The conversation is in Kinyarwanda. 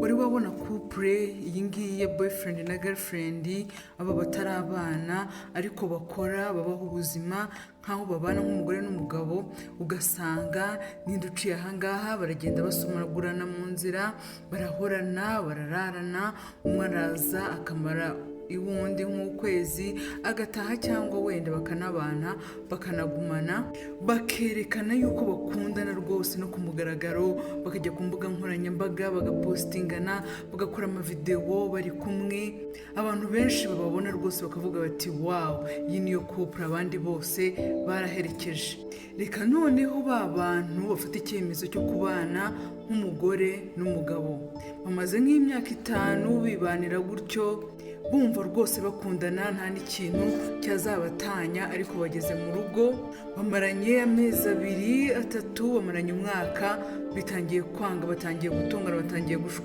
wari wabona couple iyi ngiyi ya boyfriend na girlfriend aba batari abana ariko bakora babaho ubuzima nkaho babana nk'umugore n'umugabo, ugasanga n'induciye ahangaha baragenda basomagurana mu nzira, barahorana barararana, umwe araza akamara iwundi nk'ukwezi agataha cyangwa wenda bakanabana bakanagumana, bakerekana yuko bakundana rwose no ku mugaragaro, bakajya ku mbuga nkoranyambaga bagapostingana, bagakora amavideo bari kumwe. Abantu benshi bababona rwose bakavuga bati wow, iyi niyo couple abandi bose baraherekeje. Reka noneho ba bantu bafite icyemezo cyo kubana nk'umugore n'umugabo, bamaze nk'imyaka 5 bibanira gutyo, bumva rwose bakundana nta n'ikintu cyazabatanya, ariko bageze mu rugo bamaranye amezi 2, 3, bamaranye umwaka, bitangiye kwanga, batangiye gutongana, batangiye gushwana.